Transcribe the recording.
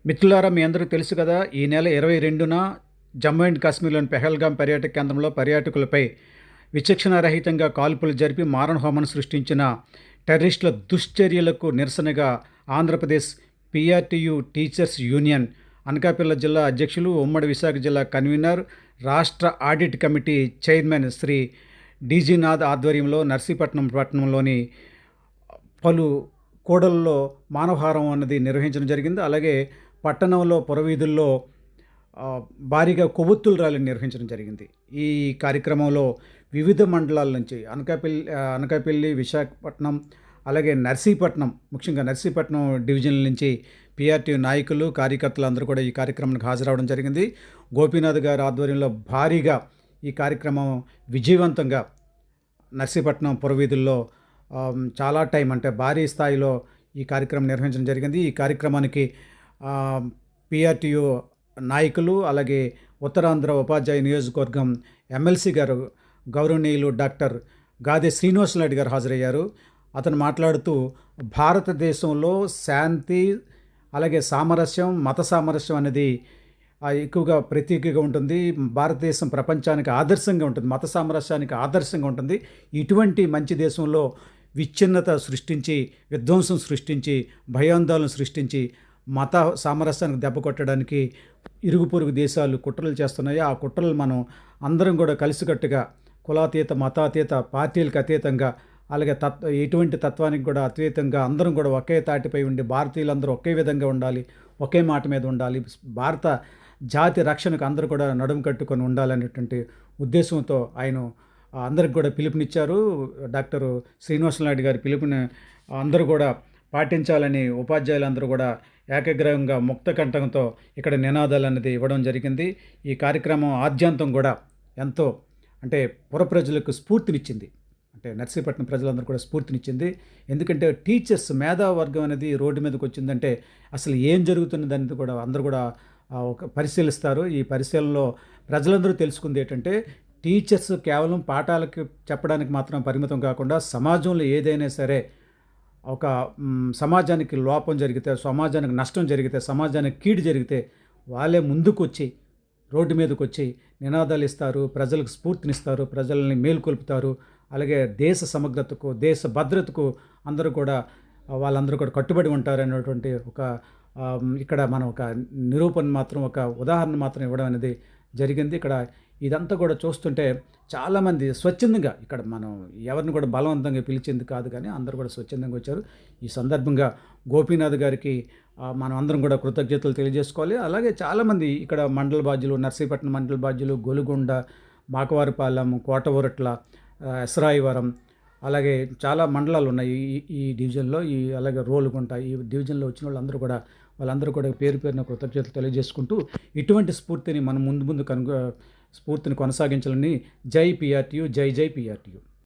మిత్రులారా, మీ అందరికీ తెలుసు కదా, ఈ నెల 22న జమ్మూ అండ్ కాశ్మీర్లోని పెహల్గాం పర్యాటక కేంద్రంలో పర్యాటకులపై విచక్షణారహితంగా కాల్పులు జరిపి మారణహోమాన్ని సృష్టించిన టెర్రరిస్టుల దుశ్చర్యలకు నిరసనగా Andhra Pradesh PRTU teachers union Anakapalli జిల్లా అధ్యక్షులు, ఉమ్మడి విశాఖ జిల్లా కన్వీనర్, రాష్ట్ర ఆడిట్ కమిటీ చైర్మన్ శ్రీ డీజీనాథ్ ఆధ్వర్యంలో నర్సీపట్నం పట్టణంలోని పలు కూడల్లో మానవహారం అన్నది నిర్వహించడం జరిగింది. అలాగే పట్టణంలో పురవీధుల్లో భారీగా కొవ్వొత్తుల ర్యాలీని నిర్వహించడం జరిగింది. ఈ కార్యక్రమంలో వివిధ మండలాల నుంచి అనకాపల్లి, విశాఖపట్నం, అలాగే నర్సీపట్నం, ముఖ్యంగా నర్సీపట్నం డివిజన్ల నుంచి పీఆర్టీ నాయకులు, కార్యకర్తలు అందరూ కూడా ఈ కార్యక్రమానికి హాజరవడం జరిగింది. గోపీనాథ్ గారి ఆధ్వర్యంలో భారీగా ఈ కార్యక్రమం విజయవంతంగా నర్సీపట్నం పురవీధుల్లో చాలా టైం అంటే భారీ స్థాయిలో ఈ కార్యక్రమం నిర్వహించడం జరిగింది. ఈ కార్యక్రమానికి పీఆర్టీయూ నాయకులు, అలాగే ఉత్తరాంధ్ర ఉపాధ్యాయ నియోజకవర్గం ఎమ్మెల్సీ గారు గౌరవనీయులు డాక్టర్ గాదే శ్రీనివాసరెడ్డి గారు హాజరయ్యారు. అతను మాట్లాడుతూ భారతదేశంలో శాంతి, అలాగే సామరస్యం, మత సామరస్యం అనేది ఎక్కువగా ప్రతీకగా ఉంటుంది. భారతదేశం ప్రపంచానికి ఆదర్శంగా ఉంటుంది, మత సామరస్యానికి ఆదర్శంగా ఉంటుంది. ఇటువంటి మంచి దేశంలో విచ్ఛిన్నత సృష్టించి, విధ్వంసం సృష్టించి, భయాందోళన సృష్టించి, మత సామరస్యానికి దెబ్బ కొట్టడానికి ఇరుగు పొరుగు దేశాలు కుట్రలు చేస్తున్నాయి. ఆ కుట్రలు మనం అందరం కూడా కలిసికట్టుగా కులాతీత, మతాతీత, పార్టీలకు అతీతంగా, అలాగే ఎటువంటి తత్వానికి కూడా అతీతంగా అందరం కూడా ఒకే తాటిపై ఉండి భారతీయులందరూ ఒకే విధంగా ఉండాలి, ఒకే మాట మీద ఉండాలి, భారత జాతి రక్షణకు అందరూ కూడా నడుము కట్టుకొని ఉండాలనేటువంటి ఉద్దేశంతో ఆయన అందరికి కూడా పిలుపునిచ్చారు. డాక్టర్ శ్రీనివాసరెడ్డి గారి పిలుపుని అందరూ కూడా పాటించాలని ఉపాధ్యాయులందరూ కూడా ఏకగ్రీవంగా ముక్త కంఠంతో ఇక్కడ నినాదాలు అనేది ఇవ్వడం జరిగింది. ఈ కార్యక్రమం ఆద్యంతం కూడా ఎంతో అంటే పుర ప్రజలకు స్ఫూర్తినిచ్చింది. అంటే నర్సీపట్నం ప్రజలందరూ కూడా స్ఫూర్తినిచ్చింది. ఎందుకంటే టీచర్స్ మేధావర్గం అనేది రోడ్డు మీదకి వచ్చిందంటే అసలు ఏం జరుగుతున్నది అనేది కూడా అందరూ కూడా ఒక పరిశీలిస్తారు. ఈ పరిశీలనలో ప్రజలందరూ తెలుసుకుంది ఏంటంటే, టీచర్స్ కేవలం పాఠాలకు చెప్పడానికి మాత్రం పరిమితం కాకుండా సమాజంలో ఏదైనా సరే ఒక సమాజానికి లోపం జరిగితే, సమాజానికి నష్టం జరిగితే, సమాజానికి కీడు జరిగితే వాళ్ళే ముందుకు వచ్చి రోడ్డు మీదకి వచ్చి నినాదాలు ఇస్తారు, ప్రజలకు స్ఫూర్తినిస్తారు, ప్రజల్ని మేల్కొల్పుతారు. అలాగే దేశ సమగ్రతకు, దేశ భద్రతకు వాళ్ళందరూ కూడా కట్టుబడి ఉంటారనేటువంటి ఒక ఇక్కడ మనం ఒక నిరూపణ మాత్రం, ఒక ఉదాహరణ మాత్రం ఇవ్వడం అనేది జరిగింది. ఇక్కడ ఇదంతా కూడా చూస్తుంటే చాలామంది స్వచ్ఛందంగా, ఇక్కడ మనం ఎవరిని కూడా బలవంతంగా పిలిచింది కాదు, కానీ అందరూ కూడా స్వచ్ఛందంగా వచ్చారు. ఈ సందర్భంగా గోపీనాథ్ గారికి మనం అందరం కూడా కృతజ్ఞతలు తెలియజేసుకోవాలి. అలాగే చాలామంది ఇక్కడ మండల బాధ్యులు, నర్సీపట్నం మండల బాధ్యులు, గొలుగొండ, మాకవారిపాలెం, కోటవరట్ల, ఎసరాయివరం, అలాగే చాలా మండలాలు ఉన్నాయి ఈ డివిజన్లో. అలాగే రోలుగుంట, ఈ డివిజన్లో వచ్చిన వాళ్ళందరూ కూడా పేరు పేరున కృతజ్ఞతలు తెలియజేసుకుంటూ ఇటువంటి స్ఫూర్తిని మనం ముందు స్ఫూర్తిని కొనసాగించాలని జై పీఆర్టీయూ, జై జై పీఆర్టీయూ.